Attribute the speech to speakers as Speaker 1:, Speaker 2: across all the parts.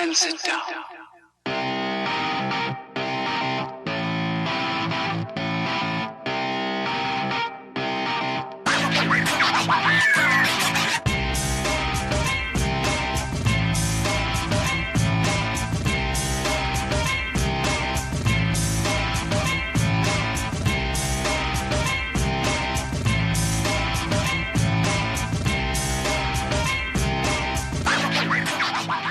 Speaker 1: and sit down.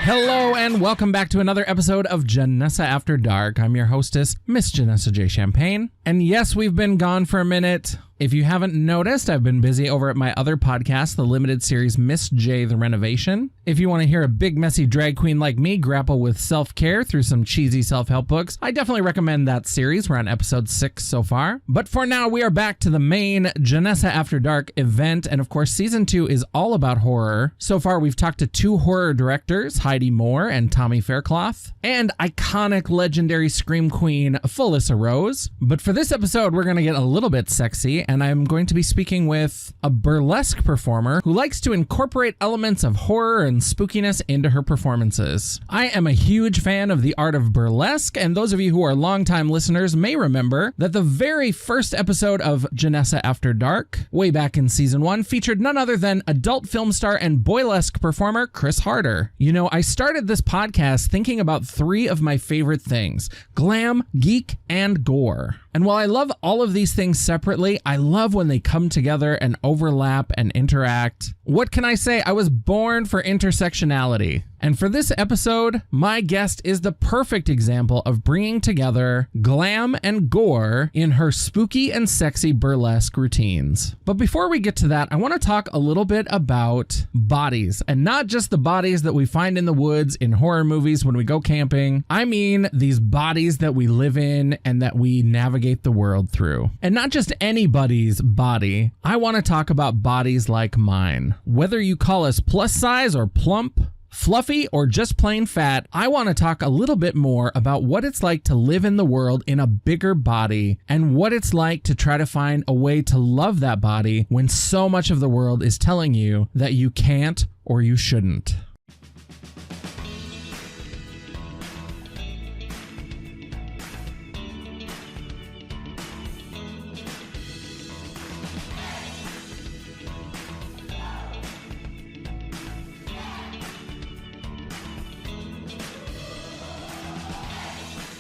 Speaker 2: Hello and welcome back to another episode of Janessa After Dark. I'm your hostess, Miss Janessa J. Champagne. And yes, we've been gone for a minute. If you haven't noticed, I've been busy over at my other podcast, the limited series Miss J. The Renovation. If you want to hear a big messy drag queen like me grapple with self-care through some cheesy self-help books, I definitely recommend that series. We're on episode 6 so far. But for now, we are back to the main Janessa After Dark event. And of course, season 2 is all about horror. So far, we've talked to 2 horror directors, Heidi Moore and Tommy Faircloth, and iconic legendary scream queen, Felissa Rose. But for this episode, we're going to get a little bit sexy, and I'm going to be speaking with a burlesque performer who likes to incorporate elements of horror and spookiness into her performances. I am a huge fan of the art of burlesque, and those of you who are longtime listeners may remember that the very first episode of Janessa After Dark, way back in season 1, featured none other than adult film star and boylesque performer Chris Harder. You know, I started this podcast thinking about 3 of my favorite things: glam, geek, and gore. And while I love all of these things separately, I love when they come together and overlap and interact. What can I say? I was born for intersectionality. And for this episode, my guest is the perfect example of bringing together glam and gore in her spooky and sexy burlesque routines. But before we get to that, I want to talk a little bit about bodies, and not just the bodies that we find in the woods in horror movies when we go camping. I mean these bodies that we live in and that we navigate the world through. And not just anybody's body. I want to talk about bodies like mine. Whether you call us plus size or plump, fluffy, or just plain fat, I want to talk a little bit more about what it's like to live in the world in a bigger body and what it's like to try to find a way to love that body when so much of the world is telling you that you can't or you shouldn't.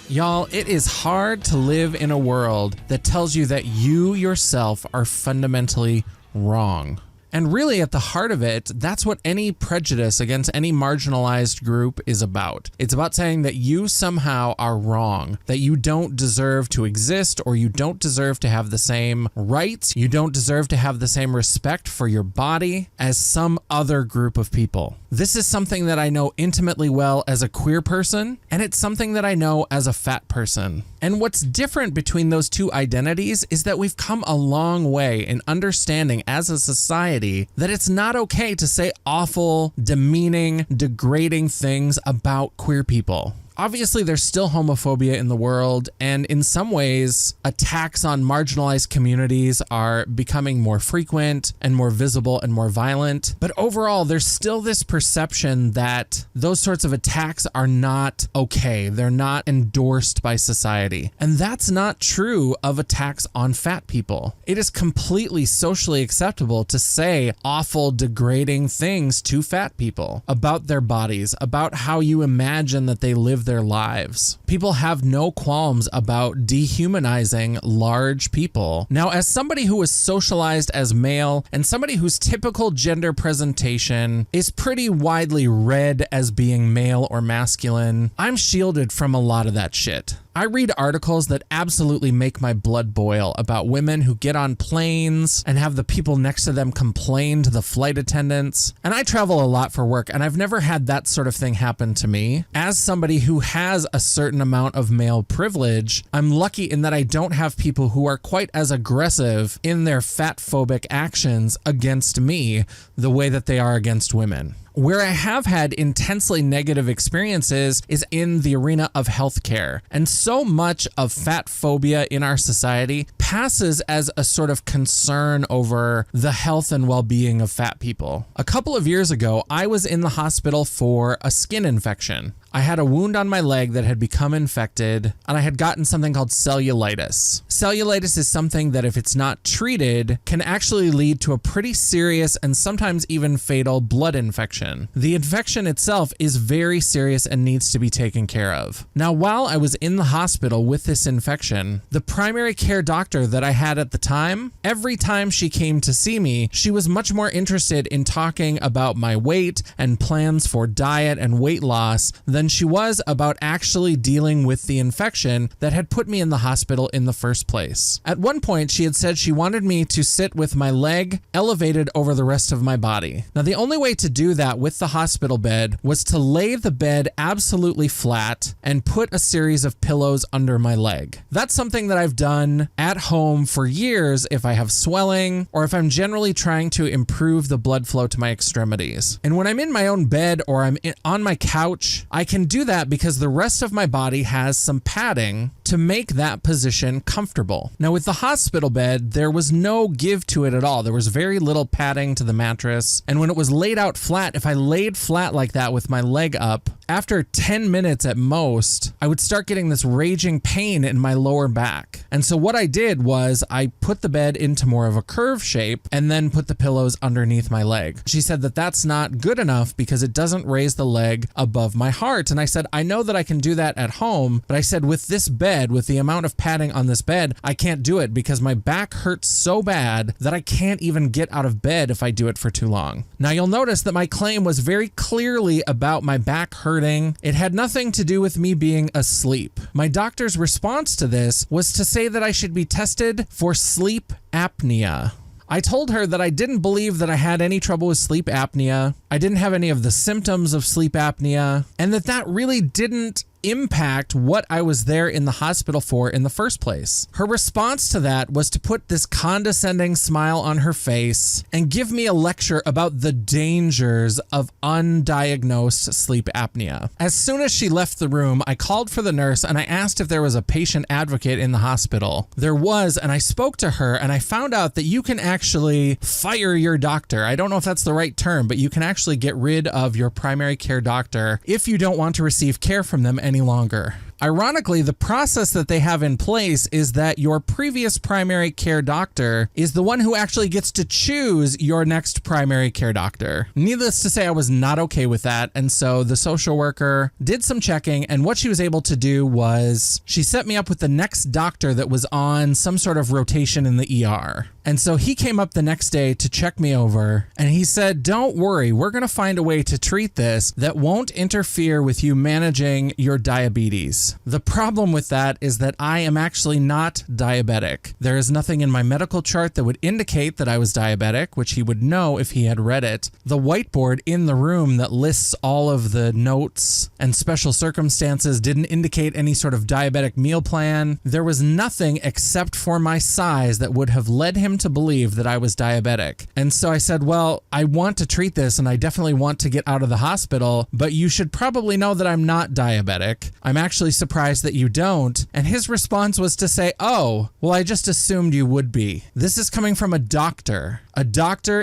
Speaker 2: Y'all, it is hard to live in a world that tells you that you yourself are fundamentally wrong. And really, at the heart of it, that's what any prejudice against any marginalized group is about. It's about saying that you somehow are wrong, that you don't deserve to exist, or you don't deserve to have the same rights, you don't deserve to have the same respect for your body as some other group of people. This is something that I know intimately well as a queer person, and it's something that I know as a fat person. And what's different between those two identities is that we've come a long way in understanding as a society that it's not okay to say awful, demeaning, degrading things about queer people. Obviously, there's still homophobia in the world, and in some ways, attacks on marginalized communities are becoming more frequent and more visible and more violent. But overall, there's still this perception that those sorts of attacks are not okay. They're not endorsed by society. And that's not true of attacks on fat people. It is completely socially acceptable to say awful, degrading things to fat people about their bodies, about how you imagine that they live their lives. People have no qualms about dehumanizing large people. Now, as somebody who is socialized as male and somebody whose typical gender presentation is pretty widely read as being male or masculine, I'm shielded from a lot of that shit. I read articles that absolutely make my blood boil about women who get on planes and have the people next to them complain to the flight attendants. And I travel a lot for work, and I've never had that sort of thing happen to me. As somebody who has a certain amount of male privilege, I'm lucky in that I don't have people who are quite as aggressive in their fatphobic actions against me the way that they are against women. Where I have had intensely negative experiences is in the arena of healthcare. And so much of fat phobia in our society passes as a sort of concern over the health and well-being of fat people. A couple of years ago, I was in the hospital for a skin infection. I had a wound on my leg that had become infected, and I had gotten something called cellulitis. Cellulitis is something that, if it's not treated, can actually lead to a pretty serious and sometimes even fatal blood infection. The infection itself is very serious and needs to be taken care of. Now, while I was in the hospital with this infection, the primary care doctor that I had at the time, every time she came to see me, she was much more interested in talking about my weight and plans for diet and weight loss than she was about actually dealing with the infection that had put me in the hospital in the first place. At one point, she had said she wanted me to sit with my leg elevated over the rest of my body. Now, the only way to do that with the hospital bed was to lay the bed absolutely flat and put a series of pillows under my leg. That's something that I've done at home for years if I have swelling or if I'm generally trying to improve the blood flow to my extremities. And when I'm in my own bed or on my couch, I can do that because the rest of my body has some padding to make that position comfortable. Now, with the hospital bed, there was no give to it at all. There was very little padding to the mattress. And when it was laid out flat, if I laid flat like that with my leg up, after 10 minutes at most, I would start getting this raging pain in my lower back. And so what I did was I put the bed into more of a curve shape and then put the pillows underneath my leg. She said that that's not good enough because it doesn't raise the leg above my heart. And I said, I know that I can do that at home, but I said, with this bed, with the amount of padding on this bed, I can't do it because my back hurts so bad that I can't even get out of bed if I do it for too long. Now, you'll notice that my claim was very clearly about my back hurting. It had nothing to do with me being asleep. My doctor's response to this was to say that I should be tested for sleep apnea. I told her that I didn't believe that I had any trouble with sleep apnea. I didn't have any of the symptoms of sleep apnea, and that really didn't impact what I was there in the hospital for in the first place. Her response to that was to put this condescending smile on her face and give me a lecture about the dangers of undiagnosed sleep apnea. As soon as she left the room, I called for the nurse and I asked if there was a patient advocate in the hospital. There was, and I spoke to her and I found out that you can actually fire your doctor. I don't know if that's the right term, but you can actually get rid of your primary care doctor if you don't want to receive care from them any longer. Ironically, the process that they have in place is that your previous primary care doctor is the one who actually gets to choose your next primary care doctor. Needless to say, I was not okay with that. And so the social worker did some checking, and what she was able to do was she set me up with the next doctor that was on some sort of rotation in the ER. And so he came up the next day to check me over, and he said, don't worry, we're going to find a way to treat this that won't interfere with you managing your diabetes. The problem with that is that I am actually not diabetic. There is nothing in my medical chart that would indicate that I was diabetic, which he would know if he had read it. The whiteboard in the room that lists all of the notes and special circumstances didn't indicate any sort of diabetic meal plan. There was nothing except for my size that would have led him to believe that I was diabetic. And so I said, well, I want to treat this and I definitely want to get out of the hospital, but you should probably know that I'm not diabetic. I'm actually surprised that you don't. And his response was to say, oh, well, I just assumed you would be. This is coming from a doctor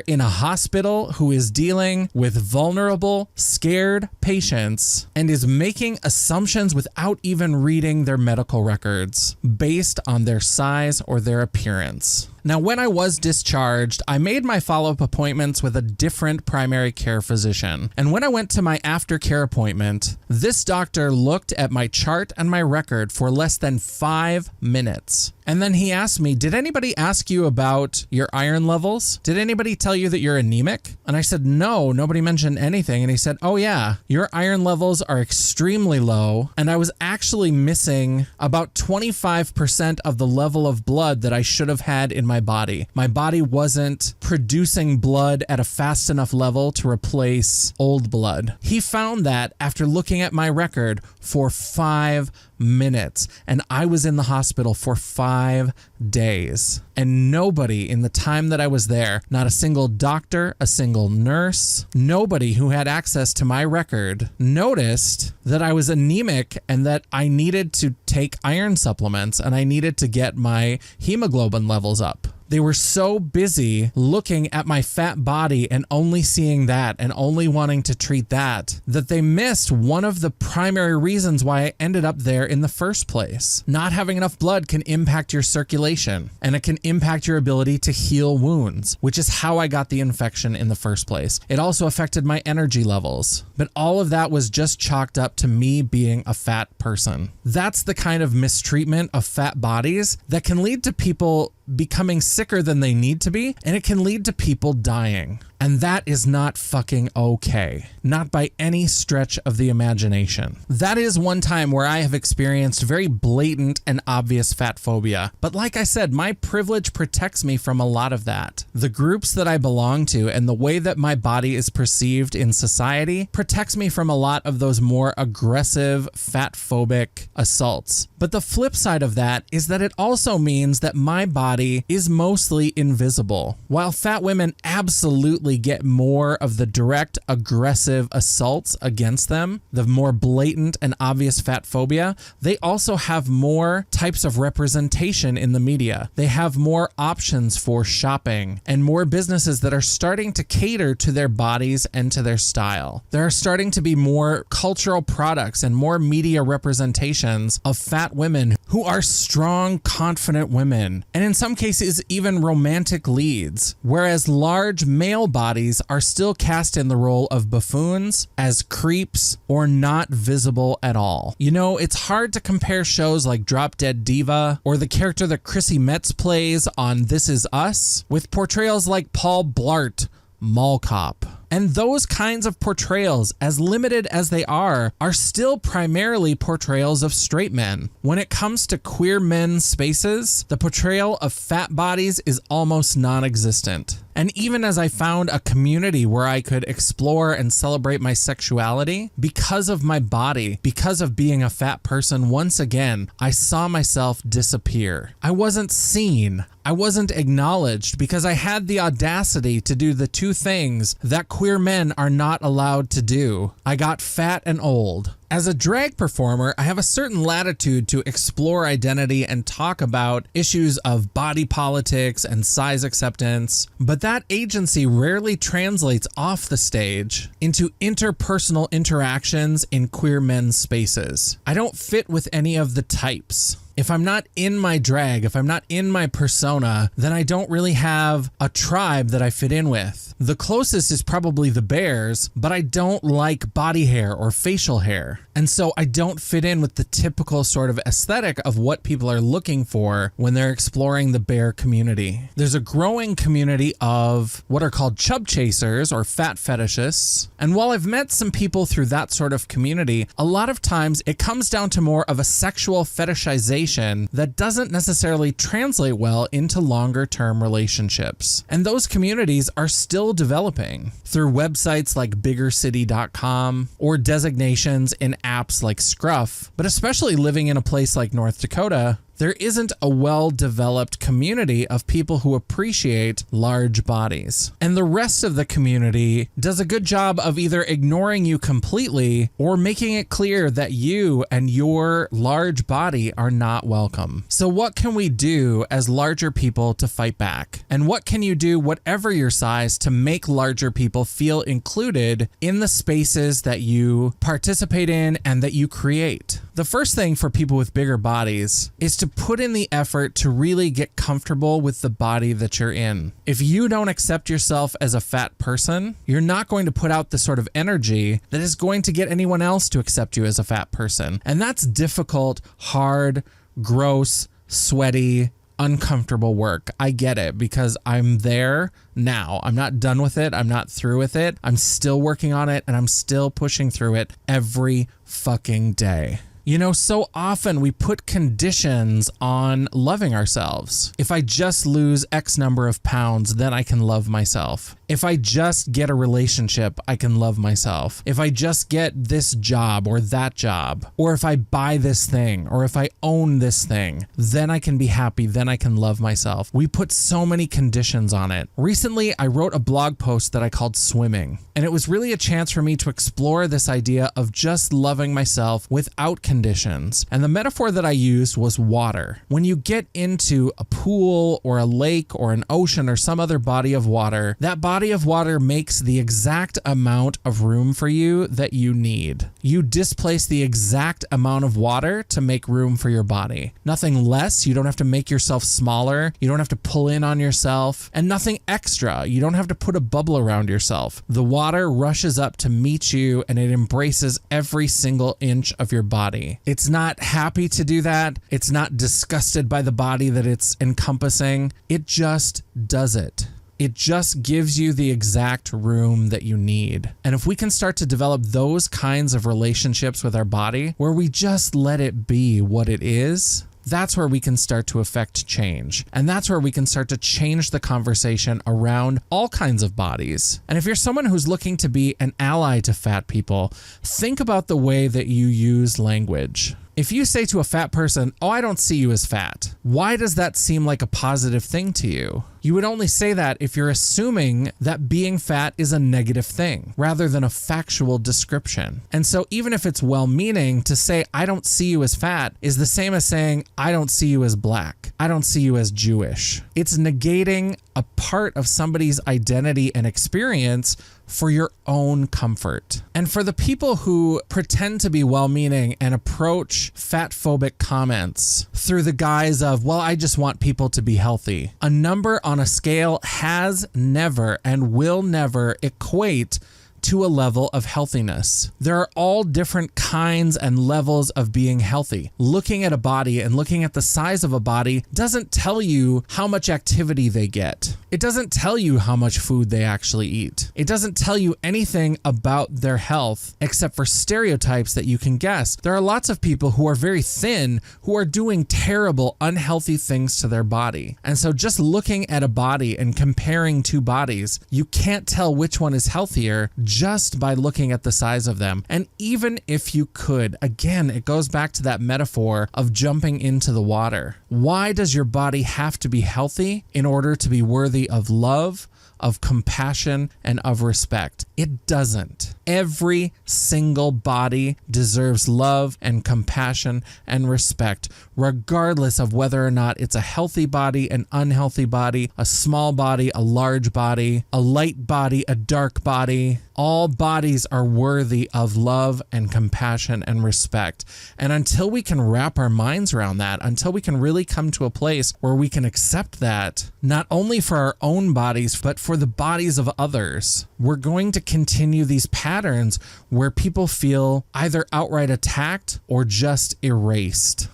Speaker 2: in a hospital who is dealing with vulnerable, scared patients and is making assumptions without even reading their medical records based on their size or their appearance. Now, when I was discharged, I made my follow-up appointments with a different primary care physician. And when I went to my aftercare appointment, this doctor looked at my chart and my record for less than 5 minutes. And then he asked me, did anybody ask you about your iron levels? Did anybody tell you that you're anemic? And I said, no, nobody mentioned anything. And he said, oh yeah, your iron levels are extremely low. And I was actually missing about 25% of the level of blood that I should have had in my body. My body wasn't producing blood at a fast enough level to replace old blood. He found that after looking at my record for 5 minutes, and I was in the hospital for 5 days. And nobody in the time that I was there, not a single doctor, a single nurse, nobody who had access to my record noticed that I was anemic and that I needed to take iron supplements and I needed to get my hemoglobin levels up. They were so busy looking at my fat body and only seeing that and only wanting to treat that they missed one of the primary reasons why I ended up there in the first place. Not having enough blood can impact your circulation, and it can impact your ability to heal wounds, which is how I got the infection in the first place. It also affected my energy levels, but all of that was just chalked up to me being a fat person. That's the kind of mistreatment of fat bodies that can lead to people becoming sicker than they need to be, and it can lead to people dying. And that is not fucking okay. Not by any stretch of the imagination. That is one time where I have experienced very blatant and obvious fat phobia. But like I said, my privilege protects me from a lot of that. The groups that I belong to and the way that my body is perceived in society protects me from a lot of those more aggressive, fat phobic assaults. But the flip side of that is that it also means that my body is mostly invisible. While fat women absolutely get more of the direct aggressive assaults against them, the more blatant and obvious fat phobia, they also have more types of representation in the media. They have more options for shopping and more businesses that are starting to cater to their bodies and to their style. There are starting to be more cultural products and more media representations of fat women who are strong, confident women, and in some cases even romantic leads, whereas large male bodies are still cast in the role of buffoons, as creeps, or not visible at all. You know, it's hard to compare shows like Drop Dead Diva or the character that Chrissy Metz plays on This Is Us with portrayals like Paul Blart, Mall Cop. And those kinds of portrayals, as limited as they are still primarily portrayals of straight men. When it comes to queer men's spaces, the portrayal of fat bodies is almost non-existent. And even as I found a community where I could explore and celebrate my sexuality, because of my body, because of being a fat person, once again, I saw myself disappear. I wasn't seen. I wasn't acknowledged because I had the audacity to do the two things that queer men are not allowed to do. I got fat and old. As a drag performer, I have a certain latitude to explore identity and talk about issues of body politics and size acceptance, but that agency rarely translates off the stage into interpersonal interactions in queer men's spaces. I don't fit with any of the types. If I'm not in my drag, if I'm not in my persona, then I don't really have a tribe that I fit in with. The closest is probably the bears, but I don't like body hair or facial hair. And so I don't fit in with the typical sort of aesthetic of what people are looking for when they're exploring the bear community. There's a growing community of what are called chub chasers or fat fetishists. And while I've met some people through that sort of community, a lot of times it comes down to more of a sexual fetishization that doesn't necessarily translate well into longer term relationships. And those communities are still developing through websites like biggercity.com or designations in apps like Scruff, but especially living in a place like North Dakota, there isn't a well-developed community of people who appreciate large bodies. And the rest of the community does a good job of either ignoring you completely or making it clear that you and your large body are not welcome. So what can we do as larger people to fight back? And what can you do, whatever your size, to make larger people feel included in the spaces that you participate in and that you create? The first thing for people with bigger bodies is to put in the effort to really get comfortable with the body that you're in. If you don't accept yourself as a fat person, you're not going to put out the sort of energy that is going to get anyone else to accept you as a fat person. And that's difficult, hard, gross, sweaty, uncomfortable work. I get it because I'm there now. I'm not done with it. I'm not through with it. I'm still working on it and I'm still pushing through it every fucking day. You know, so often we put conditions on loving ourselves. If I just lose X number of pounds, then I can love myself. If I just get a relationship, I can love myself. If I just get this job or that job, or if I buy this thing, or if I own this thing, then I can be happy, then I can love myself. We put so many conditions on it. Recently, I wrote a blog post that I called Swimming, and it was really a chance for me to explore this idea of just loving myself without conditions. And the metaphor that I used was water. When you get into a pool or a lake or an ocean or some other body of water, that body of water makes the exact amount of room for you that you need. You displace the exact amount of water to make room for your body. Nothing less. You don't have to make yourself smaller. You don't have to pull in on yourself, and nothing extra. You don't have to put a bubble around yourself. The water rushes up to meet you, and it embraces every single inch of your body. It's not happy to do that. It's not disgusted by the body that it's encompassing. It just does it. It just gives you the exact room that you need. And if we can start to develop those kinds of relationships with our body, where we just let it be what it is, that's where we can start to affect change. And that's where we can start to change the conversation around all kinds of bodies. And if you're someone who's looking to be an ally to fat people, think about the way that you use language. If you say to a fat person, "Oh, I don't see you as fat," why does that seem like a positive thing to you? You would only say that if you're assuming that being fat is a negative thing rather than a factual description. And so even if it's well-meaning, to say, "I don't see you as fat," is the same as saying, "I don't see you as black. I don't see you as Jewish." It's negating a part of somebody's identity and experience for your own comfort. And for the people who pretend to be well-meaning and approach fatphobic comments through the guise of, "Well, I just want people to be healthy," a number on a scale has never and will never equate to a level of healthiness. There are all different kinds and levels of being healthy. Looking at a body and looking at the size of a body doesn't tell you how much activity they get. It doesn't tell you how much food they actually eat. It doesn't tell you anything about their health except for stereotypes that you can guess. There are lots of people who are very thin who are doing terrible, unhealthy things to their body. And so just looking at a body and comparing two bodies, you can't tell which one is healthier just by looking at the size of them. And even if you could, again, it goes back to that metaphor of jumping into the water. Why does your body have to be healthy in order to be worthy of love, of compassion, and of respect? It doesn't. Every single body deserves love and compassion and respect, regardless of whether or not it's a healthy body, an unhealthy body, a small body, a large body, a light body, a dark body. All bodies are worthy of love and compassion and respect. And until we can wrap our minds around that, until we can really come to a place where we can accept that, not only for our own bodies, but for the bodies of others, we're going to continue these patterns where people feel either outright attacked or just erased.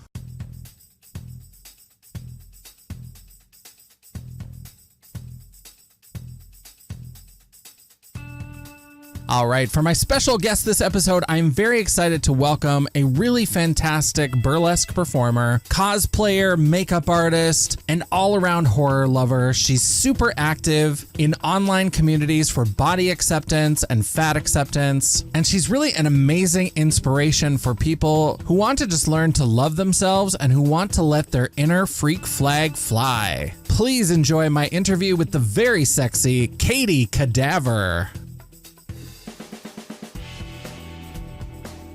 Speaker 2: All right, for my special guest this episode, I'm very excited to welcome a really fantastic burlesque performer, cosplayer, makeup artist, and all-around horror lover. She's super active in online communities for body acceptance and fat acceptance, and she's really an amazing inspiration for people who want to just learn to love themselves and who want to let their inner freak flag fly. Please enjoy my interview with the very sexy Kadaver.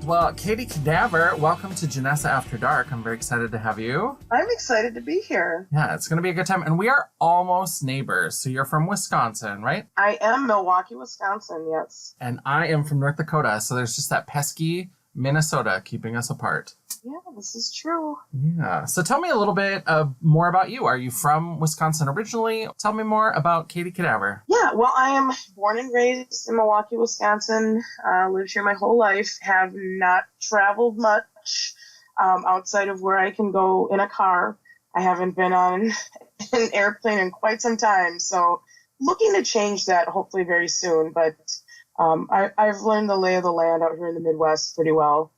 Speaker 2: Well, Kadaver, welcome to Janessa After Dark. I'm very excited to have you.
Speaker 1: I'm excited to be here.
Speaker 2: Yeah, it's going to be a good time. And we are almost neighbors. So you're from Wisconsin, right?
Speaker 1: I am Milwaukee, Wisconsin, yes.
Speaker 2: And I am from North Dakota. So there's just that pesky Minnesota keeping us apart.
Speaker 1: Yeah, this is true.
Speaker 2: Yeah. So tell me a little bit more about you. Are you from Wisconsin originally? Tell me more about Kadaver.
Speaker 1: Yeah, well, I am born and raised in Milwaukee, Wisconsin. Lived here my whole life. Have not traveled much outside of where I can go in a car. I haven't been on an airplane in quite some time. So looking to change that hopefully very soon. But I've learned the lay of the land out here in the Midwest pretty well.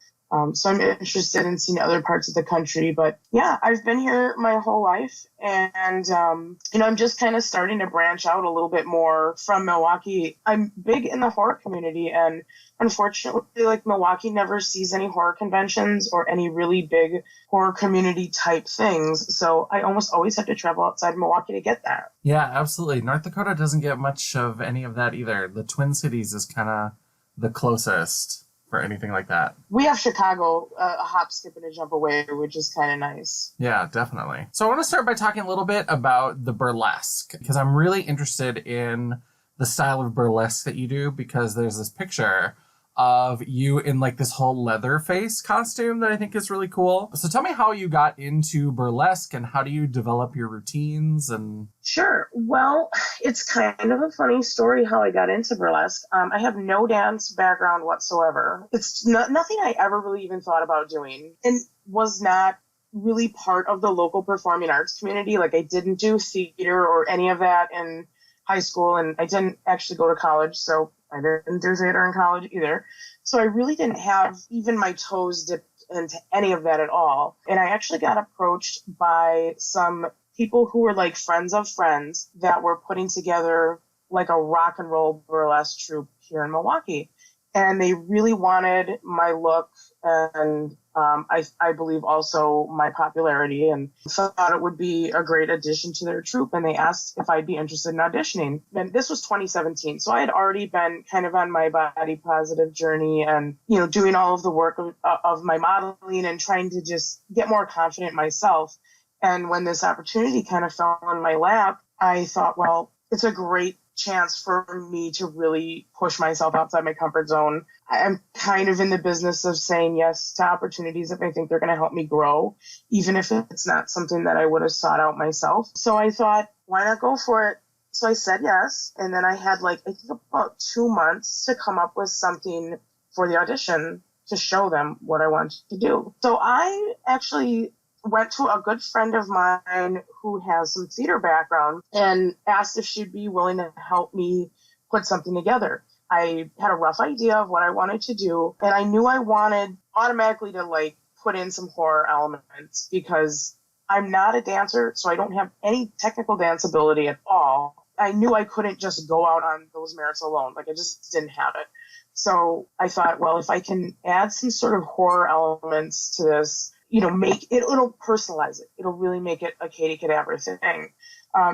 Speaker 1: So I'm interested in seeing other parts of the country. But yeah, I've been here my whole life. And, I'm just kind of starting to branch out a little bit more from Milwaukee. I'm big in the horror community. And unfortunately, like Milwaukee never sees any horror conventions or any really big horror community type things. So I almost always have to travel outside Milwaukee to get that.
Speaker 2: Yeah, absolutely. North Dakota doesn't get much of any of that either. The Twin Cities is kind of the closest for anything like that.
Speaker 1: We have Chicago a hop, skip, and a jump away, which is kind of nice.
Speaker 2: Yeah, definitely. So I want to start by talking a little bit about the burlesque, because I'm really interested in the style of burlesque that you do, because there's this picture of you in like this whole leather face costume that I think is really cool. So tell me how you got into burlesque and how do you develop your routines and...
Speaker 1: Sure. Well, it's kind of a funny story how I got into burlesque. I have no dance background whatsoever. It's nothing I ever really even thought about doing, and was not really part of the local performing arts community. Like I didn't do theater or any of that in high school, and I didn't actually go to college, so I didn't do theater in college either. So I really didn't have even my toes dipped into any of that at all. And I actually got approached by some people who were like friends of friends that were putting together like a rock and roll burlesque troupe here in Milwaukee. And they really wanted my look and I believe also my popularity, and thought it would be a great addition to their troupe. And they asked if I'd be interested in auditioning. And this was 2017. So I had already been kind of on my body positive journey and, doing all of the work of my modeling and trying to just get more confident myself. And when this opportunity kind of fell on my lap, I thought, well, it's a great chance for me to really push myself outside my comfort zone. I'm kind of in the business of saying yes to opportunities if I think they're going to help me grow, even if it's not something that I would have sought out myself. So I thought, why not go for it? So I said yes. And then I had I think about 2 months to come up with something for the audition to show them what I wanted to do. So I actually went to a good friend of mine who has some theater background and asked if she'd be willing to help me put something together. I had a rough idea of what I wanted to do, and I knew I wanted automatically to put in some horror elements because I'm not a dancer, so I don't have any technical dance ability at all. I knew I couldn't just go out on those merits alone. I just didn't have it. So I thought, well, if I can add some sort of horror elements to this, it'll personalize it. It'll really make it a Katie Kadaver thing.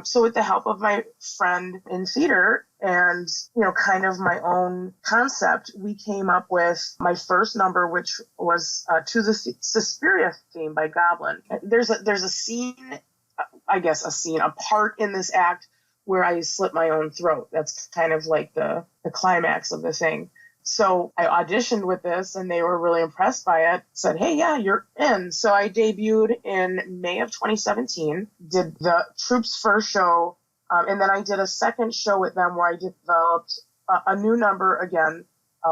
Speaker 1: So with the help of my friend in theater and, kind of my own concept, we came up with my first number, which was To the Suspiria theme by Goblin. There's a scene, a part in this act where I slit my own throat. That's kind of like the climax of the thing. So I auditioned with this and they were really impressed by it, said, hey, yeah, you're in. So I debuted in May of 2017, did the troupe's first show, and then I did a second show with them where I developed a new number again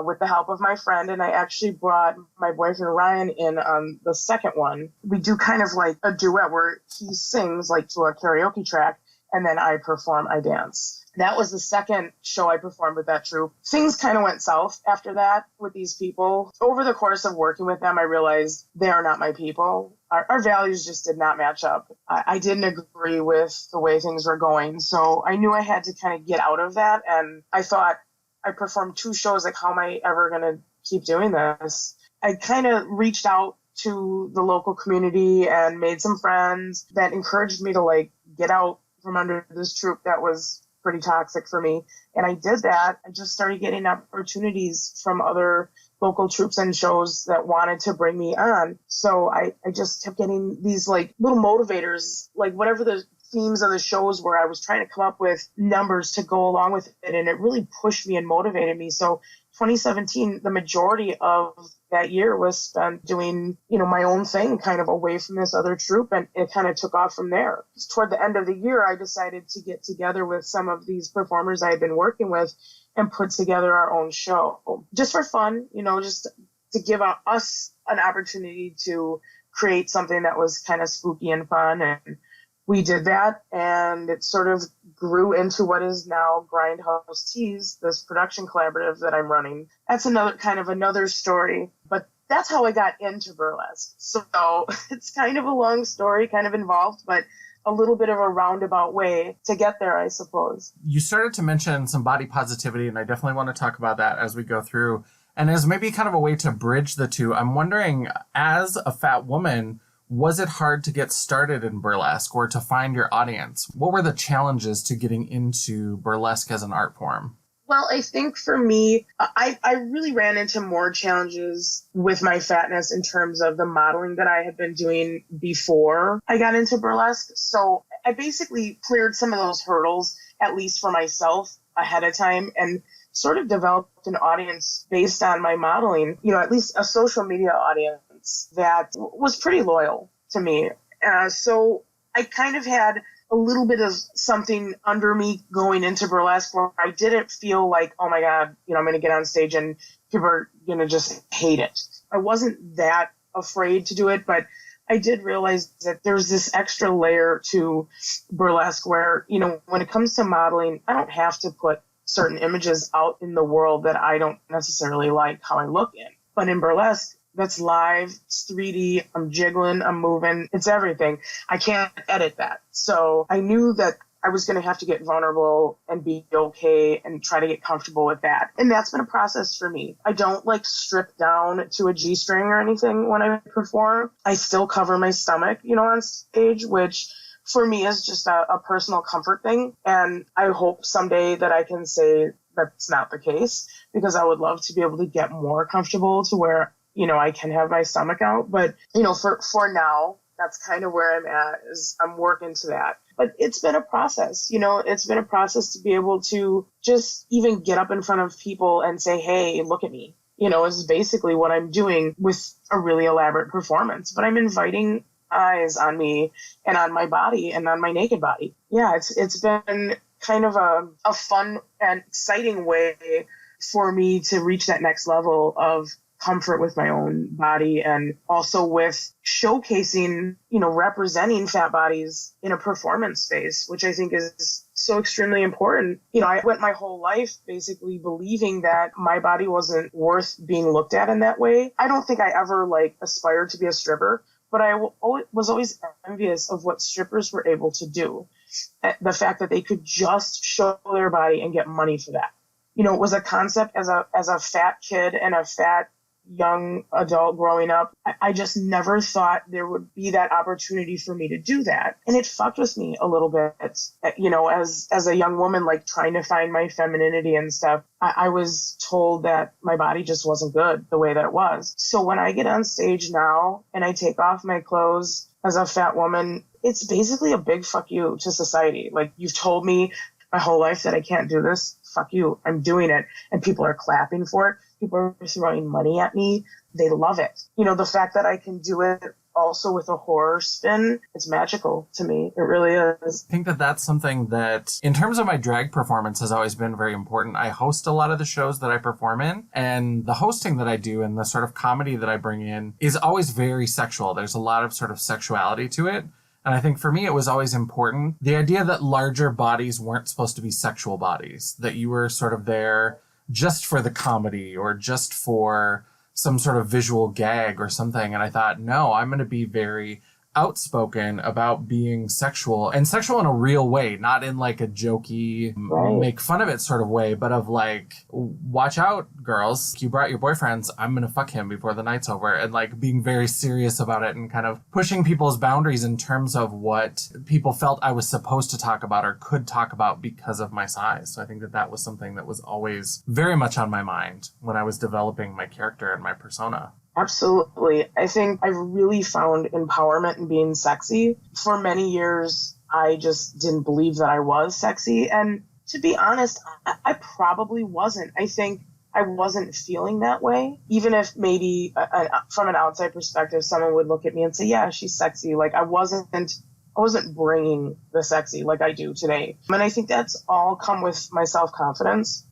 Speaker 1: with the help of my friend. And I actually brought my boyfriend Ryan in on the second one. We do kind of like a duet where he sings to a karaoke track and then I perform, I dance. That was the second show I performed with that troupe. Things kind of went south after that with these people. Over the course of working with them, I realized they are not my people. Our values just did not match up. I didn't agree with the way things were going. So I knew I had to kind of get out of that. And I thought, I performed 2 shows. How am I ever going to keep doing this? I kind of reached out to the local community and made some friends that encouraged me to get out from under this troupe that was pretty toxic for me. And I did that. I just started getting opportunities from other local troupes and shows that wanted to bring me on. So I just kept getting these little motivators, whatever the themes of the shows were, I was trying to come up with numbers to go along with it. And it really pushed me and motivated me. So 2017, the majority of that year was spent doing, my own thing kind of away from this other troupe. And it kind of took off from there. Toward the end of the year, I decided to get together with some of these performers I had been working with and put together our own show just for fun, just to give us an opportunity to create something that was kind of spooky and fun. And we did that, and it sort of grew into what is now Grindhouse Tease, this production collaborative that I'm running. That's another story. But that's how I got into burlesque. So it's kind of a long story, kind of involved, but a little bit of a roundabout way to get there, I suppose.
Speaker 2: You started to mention some body positivity, and I definitely want to talk about that as we go through. And as maybe kind of a way to bridge the two, I'm wondering, as a fat woman, was it hard to get started in burlesque or to find your audience? What were the challenges to getting into burlesque as an art form?
Speaker 1: Well, I think for me, I really ran into more challenges with my fatness in terms of the modeling that I had been doing before I got into burlesque. So I basically cleared some of those hurdles, at least for myself, ahead of time, and sort of developed an audience based on my modeling, at least a social media audience that was pretty loyal to me. So I kind of had a little bit of something under me going into burlesque where I didn't feel like, oh my God, I'm going to get on stage and people are going to just hate it. I wasn't that afraid to do it, but I did realize that there's this extra layer to burlesque where, when it comes to modeling, I don't have to put certain images out in the world that I don't necessarily like how I look in. But in burlesque, that's live, it's 3D, I'm jiggling, I'm moving, it's everything. I can't edit that. So I knew that I was going to have to get vulnerable and be okay and try to get comfortable with that. And that's been a process for me. I don't strip down to a G-string or anything when I perform. I still cover my stomach, on stage, which for me is just a personal comfort thing. And I hope someday that I can say that's not the case, because I would love to be able to get more comfortable to where I can have my stomach out. But, for now, that's kind of where I'm at, is I'm working to that. But it's been a process, it's been a process to be able to just even get up in front of people and say, hey, look at me. Is basically what I'm doing with a really elaborate performance. But I'm inviting eyes on me and on my body and on my naked body. Yeah, it's been kind of a fun and exciting way for me to reach that next level of comfort with my own body, and also with showcasing, representing fat bodies in a performance space, which I think is so extremely important. I went my whole life basically believing that my body wasn't worth being looked at in that way. I don't think I ever aspired to be a stripper, but I was always envious of what strippers were able to do. The fact that they could just show their body and get money for that. It was a concept as a fat kid and a fat young adult growing up. I just never thought there would be that opportunity for me to do that. And it fucked with me a little bit, as a young woman, trying to find my femininity and stuff. I was told that my body just wasn't good the way that it was. So when I get on stage now and I take off my clothes as a fat woman, it's basically a big fuck you to society. You've told me my whole life that I can't do this. Fuck you. I'm doing it. And people are clapping for it. People are throwing money at me. They love it. The fact that I can do it also with a horror spin, it's magical to me. It really is.
Speaker 2: I think that that's something that, in terms of my drag performance, has always been very important. I host a lot of the shows that I perform in, and the hosting that I do and the sort of comedy that I bring in is always very sexual. There's a lot of sort of sexuality to it. And I think for me, it was always important. The idea that larger bodies weren't supposed to be sexual bodies, that you were sort of there just for the comedy or just for some sort of visual gag or something. And I thought, no, I'm going to be very outspoken about being sexual, and sexual in a real way, not in a jokey, make fun of it sort of way, but of watch out, girls. You brought your boyfriends. I'm going to fuck him before the night's over. And being very serious about it and kind of pushing people's boundaries in terms of what people felt I was supposed to talk about or could talk about because of my size. So I think that that was something that was always very much on my mind when I was developing my character and my persona.
Speaker 1: Absolutely. I think I've really found empowerment in being sexy. For many years, I just didn't believe that I was sexy. And to be honest, I probably wasn't. I think I wasn't feeling that way. Even if maybe from an outside perspective, someone would look at me and say, yeah, she's sexy. I wasn't bringing the sexy like I do today. And I think that's all come with my self-confidence.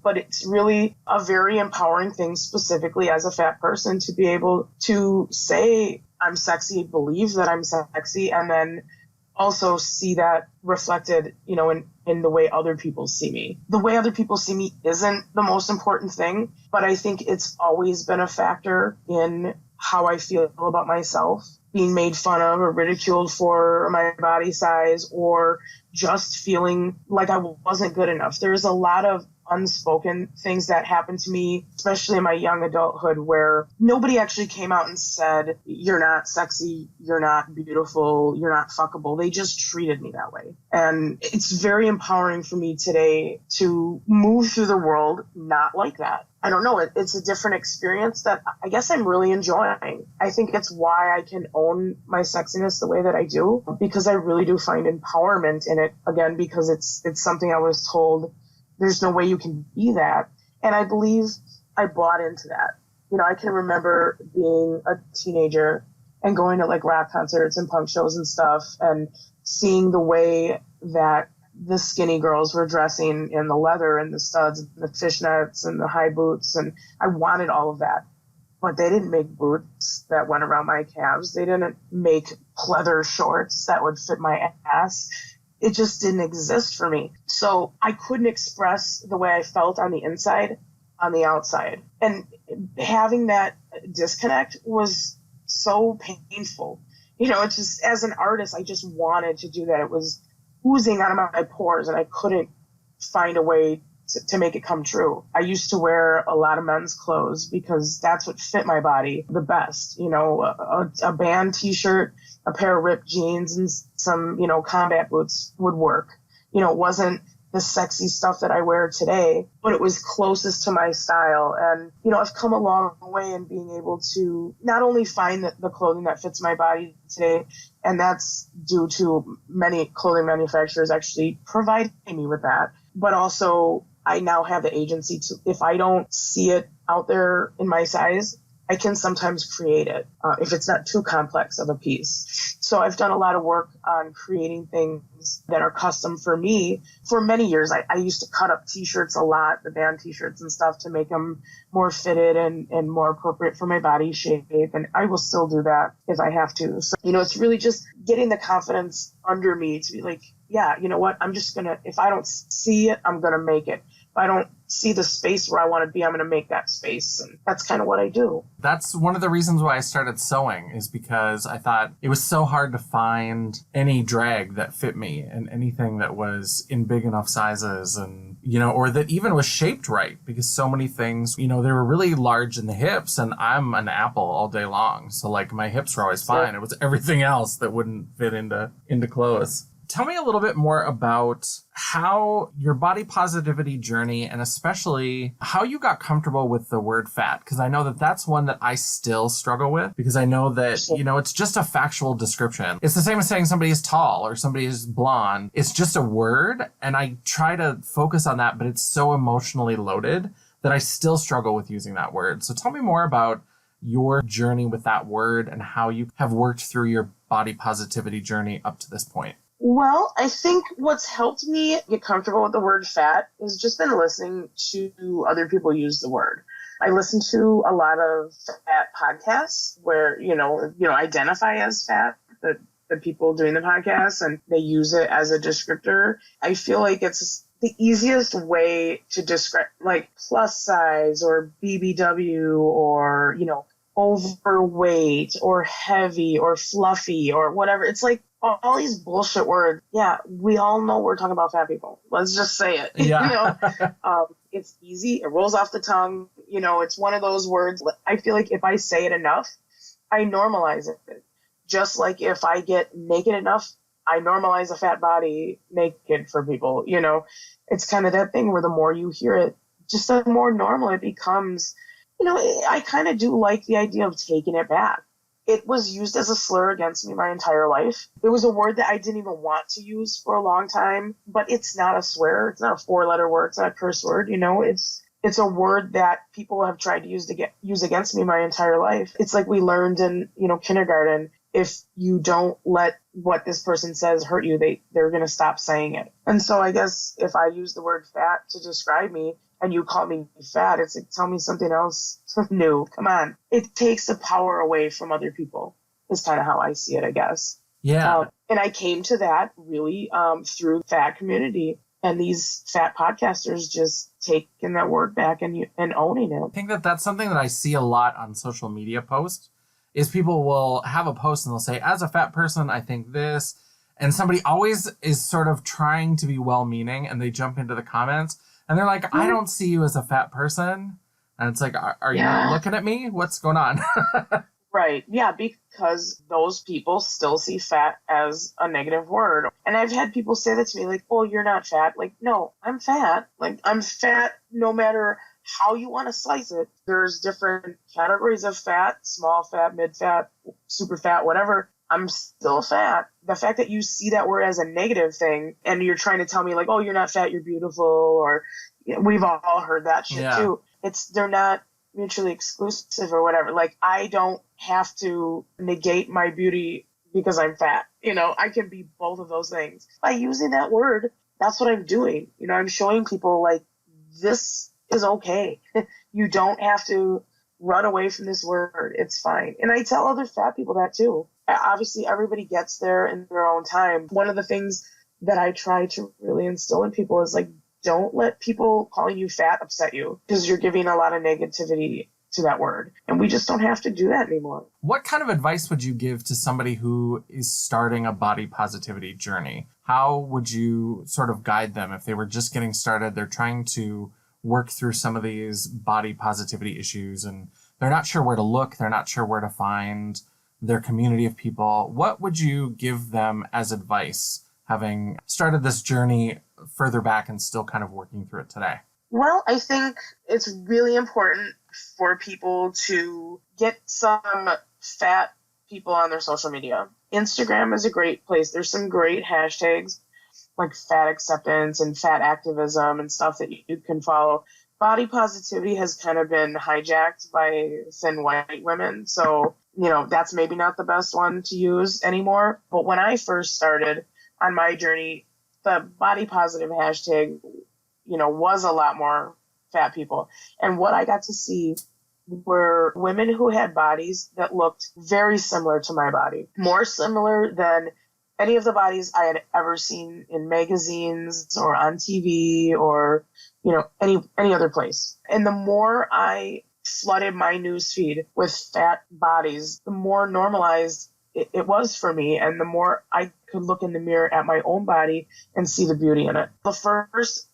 Speaker 1: But it's really a very empowering thing, specifically as a fat person, to be able to say I'm sexy, believe that I'm sexy, and then also see that reflected, in the way other people see me. The way other people see me isn't the most important thing, but I think it's always been a factor in how I feel about myself. Being made fun of or ridiculed for my body size, or just feeling like I wasn't good enough. There's a lot of unspoken things that happened to me, especially in my young adulthood, where nobody actually came out and said, you're not sexy, you're not beautiful, you're not fuckable. They just treated me that way. And it's very empowering for me today to move through the world not like that. I don't know, it's a different experience that I guess I'm really enjoying. I think it's why I can own my sexiness the way that I do, because I really do find empowerment in it, again, because it's something I was told there's no way you can be that. And I believe I bought into that. I can remember being a teenager and going to like rock concerts and punk shows and stuff, and seeing the way that the skinny girls were dressing in the leather and the studs and the fishnets and the high boots. And I wanted all of that. But they didn't make boots that went around my calves. They didn't make pleather shorts that would fit my ass. It just didn't exist for me. So I couldn't express the way I felt on the inside, on the outside. And having that disconnect was so painful. It's just, as an artist, I just wanted to do that. It was oozing out of my pores, and I couldn't find a way to make it come true. I used to wear a lot of men's clothes because that's what fit my body the best. A band t-shirt, a pair of ripped jeans, and some, combat boots would work. It wasn't the sexy stuff that I wear today, but it was closest to my style. And, I've come a long way in being able to not only find the clothing that fits my body today, and that's due to many clothing manufacturers actually providing me with that, but also I now have the agency to, if I don't see it out there in my size, I can sometimes create it if it's not too complex of a piece. So I've done a lot of work on creating things that are custom for me. For many years, I used to cut up t-shirts a lot, the band t-shirts and stuff, to make them more fitted and more appropriate for my body shape. And I will still do that if I have to. So, it's really just getting the confidence under me to be like, yeah, you know what? I'm just going to, if I don't see it, I'm going to make it. If I don't see the space where I want to be, I'm going to make that space. And that's kind of what I do.
Speaker 2: That's one of the reasons why I started sewing, is because I thought it was so hard to find any drag that fit me and anything that was in big enough sizes and, or that even was shaped right, because so many things, they were really large in the hips, and I'm an apple all day long. So like my hips were always fine. It was everything else that wouldn't fit into clothes. Tell me a little bit more about how your body positivity journey, and especially how you got comfortable with the word fat. Because I know that that's one that I still struggle with, because I know that, it's just a factual description. It's the same as saying somebody is tall or somebody is blonde. It's just a word. And I try to focus on that, but it's so emotionally loaded that I still struggle with using that word. So tell me more about your journey with that word and how you have worked through your body positivity journey up to this point.
Speaker 1: Well, I think what's helped me get comfortable with the word fat has just been listening to other people use the word. I listen to a lot of fat podcasts where, identify as fat, the people doing the podcast, and they use it as a descriptor. I feel like it's the easiest way to describe, like, plus size or BBW or, overweight or heavy or fluffy or whatever. It's like all these bullshit words. Yeah, we all know we're talking about fat people. Let's just say it.
Speaker 2: Yeah.
Speaker 1: It's easy. It rolls off the tongue. It's one of those words. I feel like if I say it enough, I normalize it. Just like if I get naked enough, I normalize a fat body naked for people. It's kind of that thing where the more you hear it, just the more normal it becomes. I kind of do like the idea of taking it back. It was used as a slur against me my entire life. It was a word that I didn't even want to use for a long time, but it's not a swear. It's not a 4-letter word. It's not a curse word. It's a word that people have tried to use against me my entire life. It's like we learned in, kindergarten, if you don't let what this person says hurt you, they're going to stop saying it. And so I guess if I use the word fat to describe me, and you call me fat, it's like, tell me something else new. Come on. It takes the power away from other people is kind of how I see it, I guess.
Speaker 2: Yeah.
Speaker 1: And I came to that really through the fat community and these fat podcasters just taking that word back and owning it.
Speaker 2: I think that's something that I see a lot on social media posts is people will have a post and they'll say, as a fat person, I think this. And somebody always is sort of trying to be well-meaning and they jump into the comments and they're like, I don't see you as a fat person. And it's like, are you not looking at me? What's going on?
Speaker 1: Right. Yeah, because those people still see fat as a negative word. And I've had people say that to me, like, oh, you're not fat. Like, no, I'm fat. Like, I'm fat no matter how you want to slice it. There's different categories of fat, small fat, mid fat, super fat, whatever. I'm still fat. The fact that you see that word as a negative thing and you're trying to tell me like, oh, you're not fat, you're beautiful, or we've all heard that shit too. They're not mutually exclusive or whatever. Like, I don't have to negate my beauty because I'm fat. I can be both of those things. By using that word, that's what I'm doing. I'm showing people like, this is okay. You don't have to run away from this word. It's fine. And I tell other fat people that too. Obviously, everybody gets there in their own time. One of the things that I try to really instill in people is like, don't let people calling you fat upset you because you're giving a lot of negativity to that word. And we just don't have to do that anymore.
Speaker 2: What kind of advice would you give to somebody who is starting a body positivity journey? How would you sort of guide them if they were just getting started? They're trying to work through some of these body positivity issues and they're not sure where to look. They're not sure where to find their community of people. What would you give them as advice, having started this journey further back and still kind of working through it today?
Speaker 1: Well, I think it's really important for people to get some fat people on their social media. Instagram is a great place. There's some great hashtags like fat acceptance and fat activism and stuff that you can follow. Body positivity has kind of been hijacked by thin white women. So, that's maybe not the best one to use anymore. But when I first started on my journey, the body positive hashtag, was a lot more fat people. And what I got to see were women who had bodies that looked very similar to my body, more similar than any of the bodies I had ever seen in magazines or on TV or, any other place. And the more I flooded my newsfeed with fat bodies, the more normalized it was for me, and the more I could look in the mirror at my own body and see the beauty in it. The first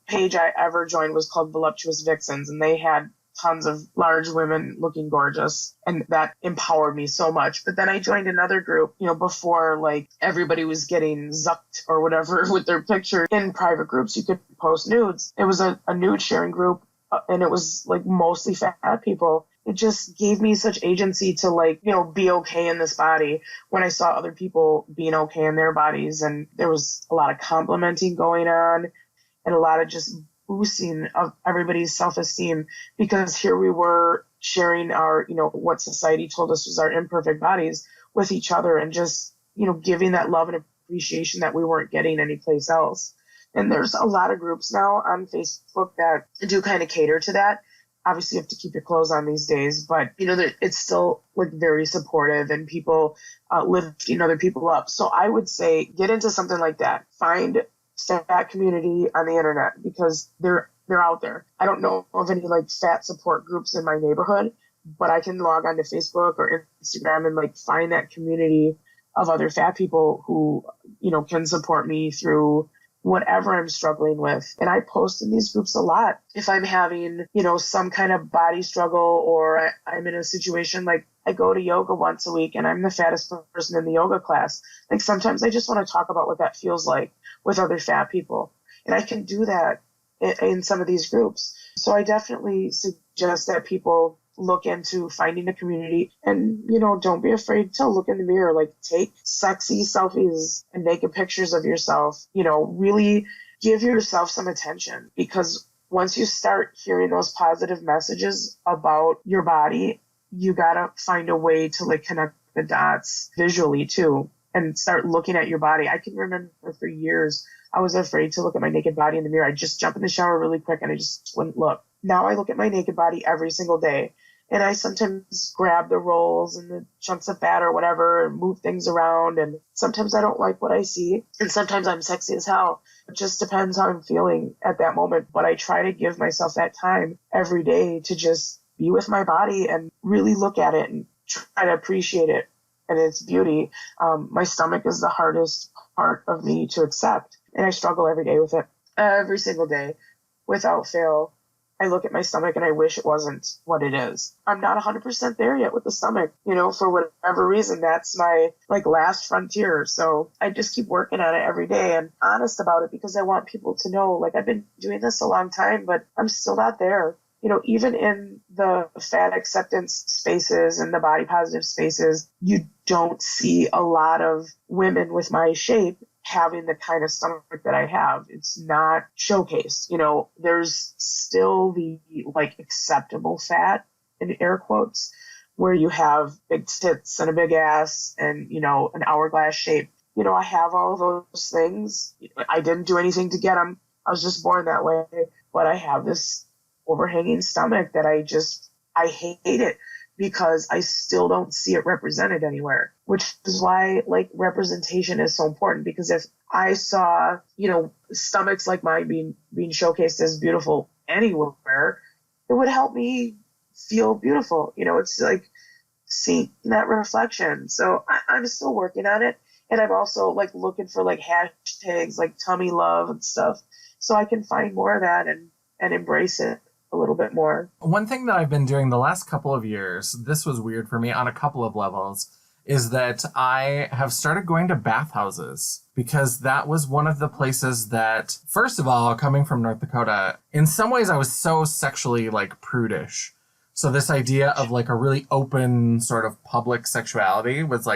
Speaker 1: page I ever joined was called Voluptuous Vixens, and they had tons of large women looking gorgeous, and that empowered me so much. But then I joined another group, before like everybody was getting zucked or whatever with their picture. In private groups, you could post nudes. It was a nude sharing group, and it was like mostly fat people. It just gave me such agency to like, be okay in this body when I saw other people being okay in their bodies. And there was a lot of complimenting going on and a lot of just boosting of everybody's self-esteem, because here we were sharing our, what society told us was our imperfect bodies with each other, and just, giving that love and appreciation that we weren't getting anyplace else. And there's a lot of groups now on Facebook that do kind of cater to that. Obviously, you have to keep your clothes on these days, but, it's still like very supportive and people lifting other people up. So I would say get into something like that. Find fat community on the internet, because they're out there. I don't know of any like fat support groups in my neighborhood, but I can log onto Facebook or Instagram and like find that community of other fat people who, can support me through whatever I'm struggling with. And I post in these groups a lot. If I'm having, some kind of body struggle, or I'm in a situation like I go to yoga once a week and I'm the fattest person in the yoga class. Like sometimes I just want to talk about what that feels like with other fat people. And I can do that in some of these groups. So I definitely suggest that people look into finding a community, and, don't be afraid to look in the mirror, like take sexy selfies and naked pictures of yourself, really give yourself some attention, because once you start hearing those positive messages about your body, you gotta find a way to like connect the dots visually too, and start looking at your body. I can remember for years, I was afraid to look at my naked body in the mirror. I'd just jump in the shower really quick and I just wouldn't look. Now I look at my naked body every single day. And I sometimes grab the rolls and the chunks of fat or whatever and move things around. And sometimes I don't like what I see. And sometimes I'm sexy as hell. It just depends how I'm feeling at that moment. But I try to give myself that time every day to just be with my body and really look at it and try to appreciate it and its beauty. My stomach is the hardest part of me to accept. And I struggle every day with it. Every single day, without fail. I look at my stomach and I wish it wasn't what it is. I'm not 100% there yet with the stomach, for whatever reason. That's my last frontier. So I just keep working on it every day and honest about it because I want people to know, I've been doing this a long time, but I'm still not there. Even in the fat acceptance spaces and the body positive spaces, you don't see a lot of women with my shape having the kind of stomach that I have. It's not showcased. There's still the acceptable fat in air quotes where you have big tits and a big ass and, an hourglass shape. I have all of those things. I didn't do anything to get them. I was just born that way. But I have this overhanging stomach that I hate it because I still don't see it represented anywhere, which is why representation is so important. Because if I saw, stomachs like mine being showcased as beautiful anywhere, it would help me feel beautiful. It's seeing that reflection. So I'm still working on it. And I'm also looking for hashtags like tummy love and stuff so I can find more of that and embrace it a little bit more.
Speaker 2: One thing that I've been doing the last couple of years, this was weird for me on a couple of levels, is that I have started going to bathhouses because that was one of the places that, first of all, coming from North Dakota, in some ways I was so sexually prudish. So this idea of a really open sort of public sexuality was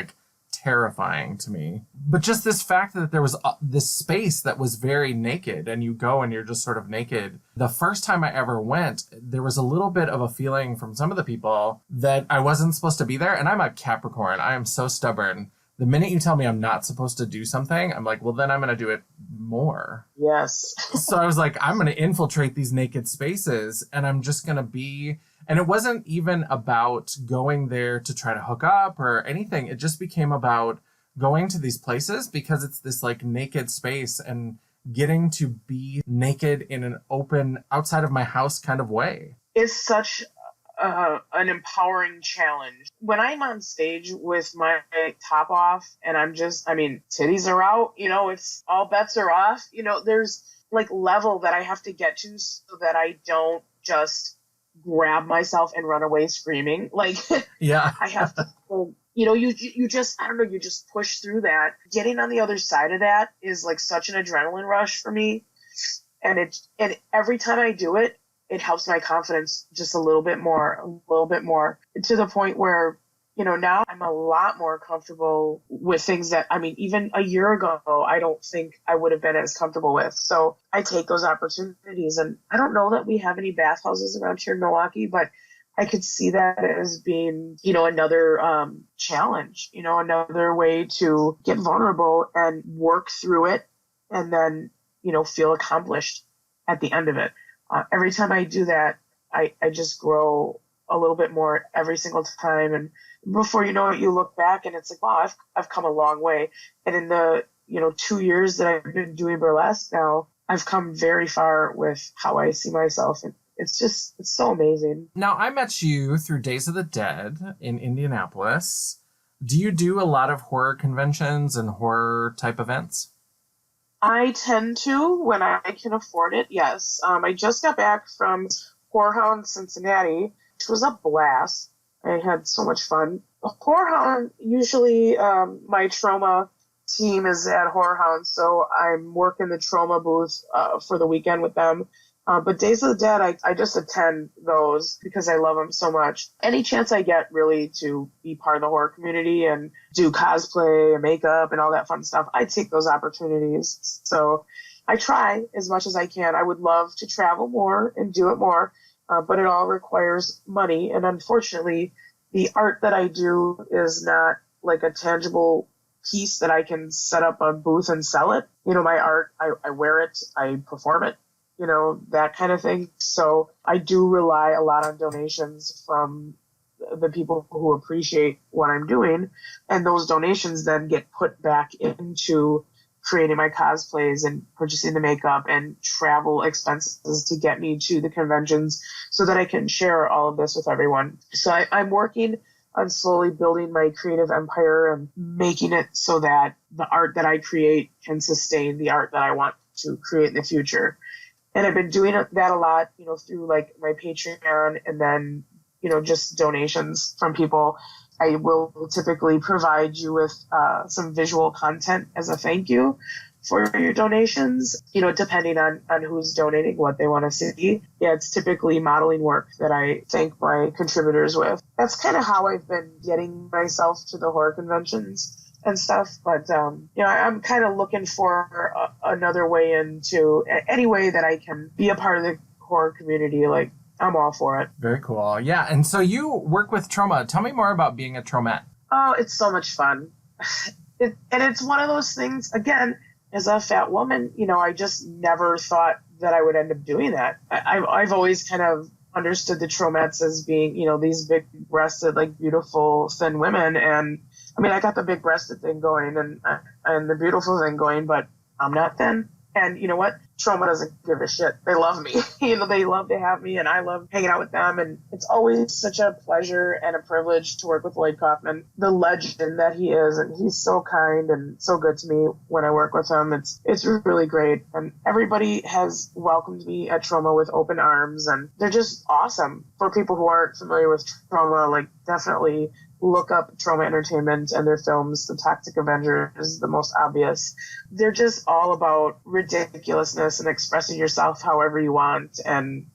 Speaker 2: terrifying to me. But just this fact that there was this space that was very naked and you go and you're just sort of naked. The first time I ever went, there was a little bit of a feeling from some of the people that I wasn't supposed to be there. And I'm a Capricorn. I am so stubborn. The minute you tell me I'm not supposed to do something, I'm well, then I'm going to do it more.
Speaker 1: Yes.
Speaker 2: So I was I'm going to infiltrate these naked spaces and I'm just going to be... And it wasn't even about going there to try to hook up or anything. It just became about going to these places because it's this naked space and getting to be naked in an open, outside of my house kind of way.
Speaker 1: It's such an empowering challenge. When I'm on stage with my top off and titties are out, it's all bets are off. There's level that I have to get to so that I don't just grab myself and run away screaming.
Speaker 2: Yeah.
Speaker 1: I have to, you just, I don't know, you just push through that. Getting on the other side of that is such an adrenaline rush for me. And every time I do it, it helps my confidence just a little bit more, to the point where, now I'm a lot more comfortable with things that, even a year ago, I don't think I would have been as comfortable with. So I take those opportunities. And I don't know that we have any bathhouses around here in Milwaukee, but I could see that as being, another challenge, another way to get vulnerable and work through it and then, feel accomplished at the end of it. Every time I do that, I just grow a little bit more every single time. And before you know it, you look back and it's wow, I've come a long way. And in the, 2 years that I've been doing burlesque now, I've come very far with how I see myself. And it's so amazing.
Speaker 2: Now, I met you through Days of the Dead in Indianapolis. Do you do a lot of horror conventions and horror type events?
Speaker 1: I tend to when I can afford it, yes. I just got back from Horrorhound Cincinnati, which was a blast. I had so much fun. Horrorhound, usually my trauma team is at Horrorhound, so I'm working the trauma booth for the weekend with them. But Days of the Dead, I just attend those because I love them so much. Any chance I get really to be part of the horror community and do cosplay and makeup and all that fun stuff, I take those opportunities. So I try as much as I can. I would love to travel more and do it more, but it all requires money. And unfortunately, the art that I do is not a tangible piece that I can set up a booth and sell it. My art, I wear it, I perform it. That kind of thing. So I do rely a lot on donations from the people who appreciate what I'm doing. And those donations then get put back into creating my cosplays and purchasing the makeup and travel expenses to get me to the conventions so that I can share all of this with everyone. So I'm working on slowly building my creative empire and making it so that the art that I create can sustain the art that I want to create in the future. And I've been doing that a lot, through like my Patreon and then, just donations from people. I will typically provide you with some visual content as a thank you for your donations, depending on who's donating, what they want to see. Yeah, it's typically modeling work that I thank my contributors with. That's kind of how I've been getting myself to the horror conventions and stuff. But, I'm kind of looking for another way into any way that I can be a part of the horror community. Like, I'm all for it.
Speaker 3: Very cool. Yeah. And so you work with trauma. Tell me more about being a traumette.
Speaker 1: Oh, it's so much fun. And it's one of those things, again, as a fat woman, I just never thought that I would end up doing that. I've always kind of understood the traumettes as being, these big breasted, like beautiful, thin women. And I mean, I got the big breasted thing going and the beautiful thing going, but I'm not thin. And you know what? Trauma doesn't give a shit. They love me. They love to have me and I love hanging out with them. And it's always such a pleasure and a privilege to work with Lloyd Kaufman, the legend that he is. And he's so kind and so good to me when I work with him. It's really great. And everybody has welcomed me at Trauma with open arms and they're just awesome. For people who aren't familiar with Trauma, like definitely look up Trauma Entertainment and their films. The Toxic Avenger is the most obvious. They're just all about ridiculousness and expressing yourself however you want. And,